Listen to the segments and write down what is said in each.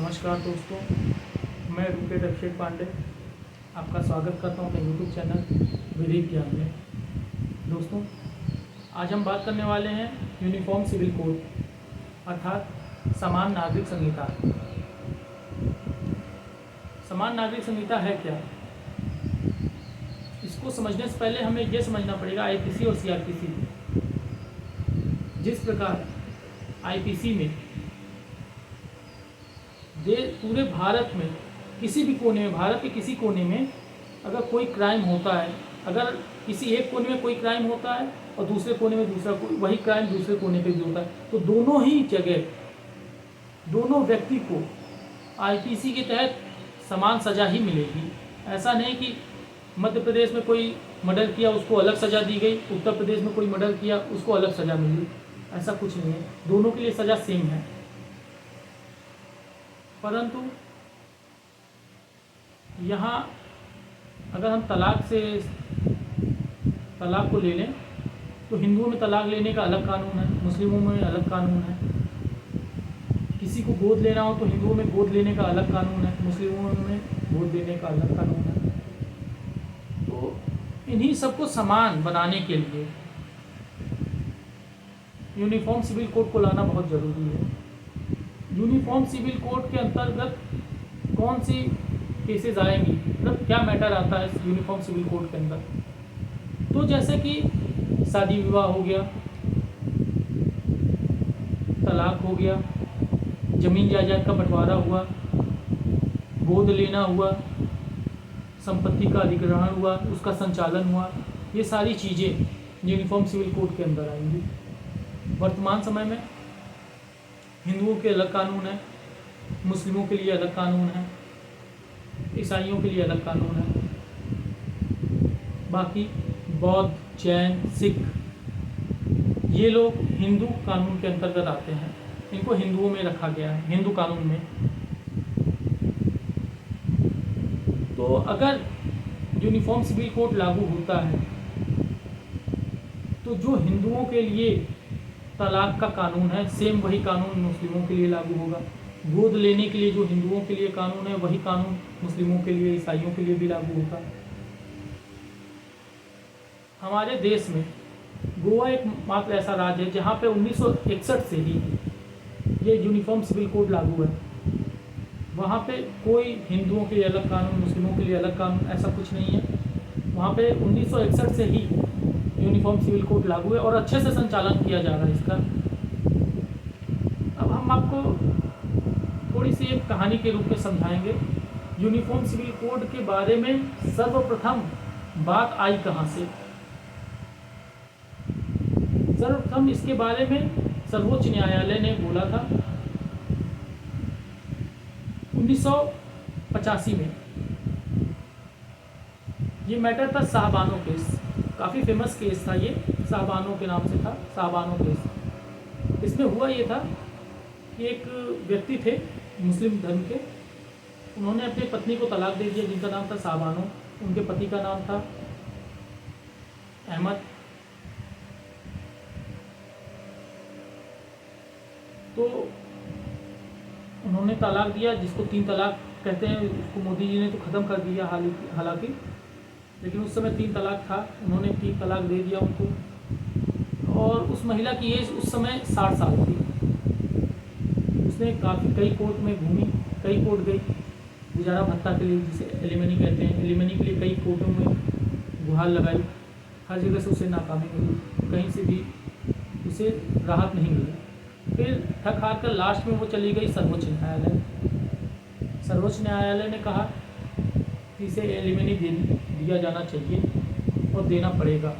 नमस्कार दोस्तों, मैं रूपेश अभिषेक पांडे आपका स्वागत करता हूं अपने यूट्यूब चैनल विधि ज्ञान में। दोस्तों, आज हम बात करने वाले हैं यूनिफॉर्म सिविल कोड अर्थात समान नागरिक संहिता। समान नागरिक संहिता है क्या? इसको समझने से पहले हमें यह समझना पड़ेगा आईपीसी और सीआरपीसी। जिस प्रकार आईपीसी में पूरे भारत में किसी भी कोने में, भारत के किसी कोने में अगर कोई क्राइम होता है, अगर किसी एक कोने में कोई क्राइम होता है और दूसरे कोने में दूसरा वही क्राइम दूसरे कोने पे भी होता है, तो दोनों ही जगह दोनों व्यक्ति को आईपीसी के तहत समान सज़ा ही मिलेगी। ऐसा नहीं कि मध्य प्रदेश में कोई मर्डर किया उसको अलग सज़ा दी गई, उत्तर प्रदेश में कोई मर्डर किया उसको अलग सज़ा मिली, ऐसा कुछ नहीं है। दोनों के लिए सज़ा सेम है। परंतु यहाँ अगर हम तलाक को ले लें तो हिंदुओं में तलाक लेने का अलग कानून है, मुस्लिमों में अलग कानून है। किसी को गोद लेना हो तो हिंदुओं में गोद लेने का अलग कानून है, मुस्लिमों में गोद लेने का अलग कानून है। तो इन्हीं सबको समान बनाने के लिए यूनिफॉर्म सिविल कोड को लाना बहुत ज़रूरी है। यूनिफॉर्म सिविल कोड के अंतर्गत कौन सी केसेस आएंगी, मतलब क्या मैटर आता है इस यूनिफॉर्म सिविल कोड के अंदर? तो जैसे कि शादी विवाह हो गया, तलाक हो गया, जमीन जायदाद का बंटवारा हुआ, गोद लेना हुआ, संपत्ति का अधिग्रहण हुआ, उसका संचालन हुआ, ये सारी चीज़ें यूनिफॉर्म सिविल कोड के अंदर आएंगी। वर्तमान समय में हिंदुओं के अलग कानून है, मुस्लिमों के लिए अलग कानून है, ईसाइयों के लिए अलग कानून है। बाकी बौद्ध, जैन, सिख ये लोग हिंदू कानून के अंतर्गत आते हैं। इनको हिंदुओं में रखा गया है, हिंदू कानून में। तो अगर यूनिफॉर्म सिविल कोड लागू होता है तो जो हिंदुओं के लिए तलाक का कानून है, सेम वही कानून मुस्लिमों के लिए लागू होगा। गोद लेने के लिए जो हिंदुओं के लिए कानून है, वही कानून मुस्लिमों के लिए, ईसाइयों के लिए भी लागू होगा। हमारे देश में गोवा एक मात्र ऐसा राज्य है जहाँ पे 1961 से ही ये यूनिफॉर्म सिविल कोड लागू है। वहाँ पे कोई हिंदुओं के लिए अलग कानून, मुस्लिमों के लिए अलग कानून, ऐसा कुछ नहीं है। वहाँ पे 1961 से ही यूनिफॉर्म सिविल कोड लागू है और अच्छे से संचालन किया जा रहा है इसका। अब हम आपको थोड़ी सी एक कहानी के रूप में समझाएंगे यूनिफॉर्म सिविल कोड के बारे में सर्वप्रथम बात आई कहाँ से। सर्वप्रथम इसके बारे में सर्वोच्च न्यायालय ने बोला था 1985 में। ये मैटर था साहबानो केस, काफ़ी फेमस केस था ये, साहबानो के नाम से था, साहबानो केस। इसमें हुआ ये था कि एक व्यक्ति थे मुस्लिम धर्म के, उन्होंने अपनी पत्नी को तलाक दे दिया जिनका नाम था साहबानो। उनके पति का नाम था अहमद। तो उन्होंने तलाक दिया, जिसको 3 तलाक कहते हैं, उसको मोदी जी ने तो ख़त्म कर दिया हालांकि, लेकिन उस समय 3 तलाक था। उन्होंने 3 तलाक दे दिया उनको। और उस महिला की एज उस समय 60 साल थी। उसने कई कोर्ट में घूमी, कई कोर्ट गई गुजारा भत्ता के लिए, जिसे एलिमनी कहते हैं। एलिमनी के लिए कई कोर्टों में गुहार लगाई, हर जगह से उसे नाकामी मिली, कहीं से भी उसे राहत नहीं मिली। फिर थक हार कर लास्ट में वो चली गई सर्वोच्च न्यायालय। सर्वोच्च न्यायालय ने कहा कि इसे एलिमनी दिया जाना चाहिए और देना पड़ेगा।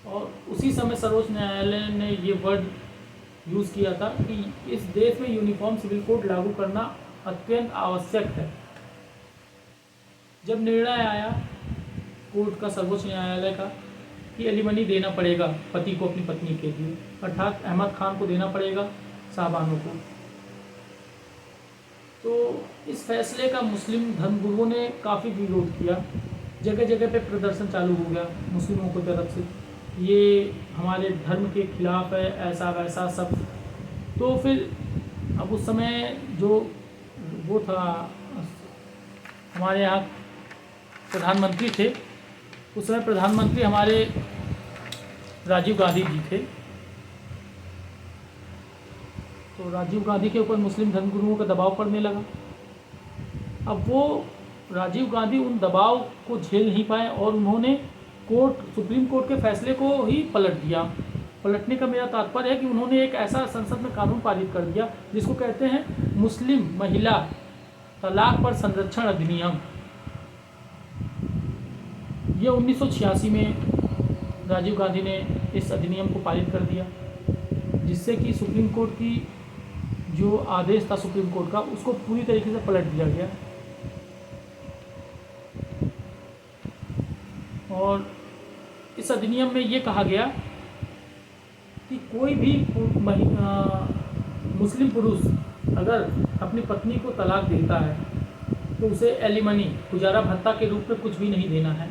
और उसी समय सर्वोच्च न्यायालय ने ये वर्ड यूज़ किया था कि इस देश में यूनिफॉर्म सिविल कोड लागू करना अत्यंत आवश्यक है। जब निर्णय आया कोर्ट का, सर्वोच्च न्यायालय का, कि एलिमनी देना पड़ेगा पति को अपनी पत्नी के लिए, अर्थात अहमद खान को देना पड़ेगा साहबानों को, तो इस फैसले का मुस्लिम धर्मगुरुओं ने काफ़ी विरोध किया। जगह जगह पे प्रदर्शन चालू हो गया मुस्लिमों की तरफ से, ये हमारे धर्म के खिलाफ है, ऐसा वैसा सब। तो फिर अब उस समय जो वो था हमारे यहाँ प्रधानमंत्री थे, उस समय प्रधानमंत्री हमारे राजीव गांधी जी थे। तो राजीव गांधी के ऊपर मुस्लिम धर्मगुरुओं का दबाव पड़ने लगा। अब वो राजीव गांधी उन दबाव को झेल नहीं पाए और उन्होंने सुप्रीम कोर्ट के फैसले को ही पलट दिया। पलटने का मेरा तात्पर्य है कि उन्होंने एक ऐसा संसद में कानून पारित कर दिया जिसको कहते हैं मुस्लिम महिला तलाक पर संरक्षण अधिनियम। ये 1986 में राजीव गांधी ने इस अधिनियम को पारित कर दिया, जिससे कि सुप्रीम कोर्ट की जो आदेश था सुप्रीम कोर्ट का, उसको पूरी तरीके से पलट दिया गया। और इस अधिनियम में ये कहा गया कि कोई भी मुस्लिम पुरुष अगर अपनी पत्नी को तलाक देता है तो उसे एलिमनी गुजारा भत्ता के रूप में कुछ भी नहीं देना है।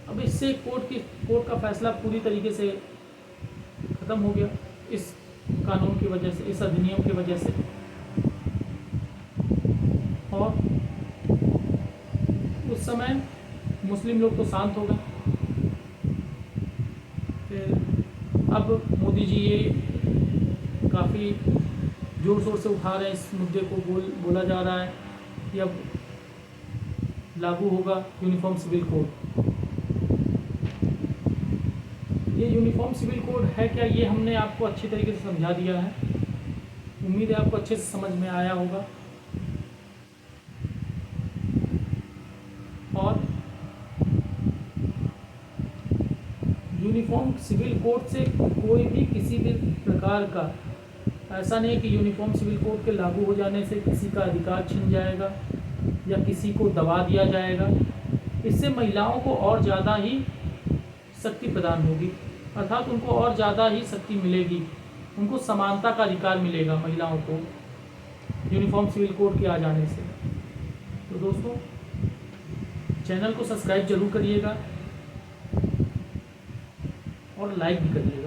अब इससे कोर्ट का फैसला पूरी तरीके से ख़त्म हो गया इस कानून की वजह से, इस अधिनियम की वजह से। और उस समय मुस्लिम लोग तो शांत हो गए। फिर अब मोदी जी ये काफ़ी ज़ोर शोर से उठा रहे हैं इस मुद्दे को, बोला जा रहा है कि अब लागू होगा यूनिफॉर्म सिविल कोड। ये यूनिफॉर्म सिविल कोड है क्या, ये हमने आपको अच्छी तरीके से समझा दिया है। उम्मीद है आपको अच्छे से समझ में आया होगा। और यूनिफॉर्म सिविल कोड से कोई भी किसी भी प्रकार का ऐसा नहीं कि यूनिफॉर्म सिविल कोड के लागू हो जाने से किसी का अधिकार छिन जाएगा या किसी को दबा दिया जाएगा। इससे महिलाओं को और ज़्यादा ही शक्ति प्रदान होगी, अर्थात उनको और ज़्यादा ही शक्ति मिलेगी, उनको समानता का अधिकार मिलेगा महिलाओं को यूनिफॉर्म सिविल कोड के आ जाने से। तो दोस्तों, चैनल को सब्सक्राइब जरूर करिएगा और लाइक भी करिएगा।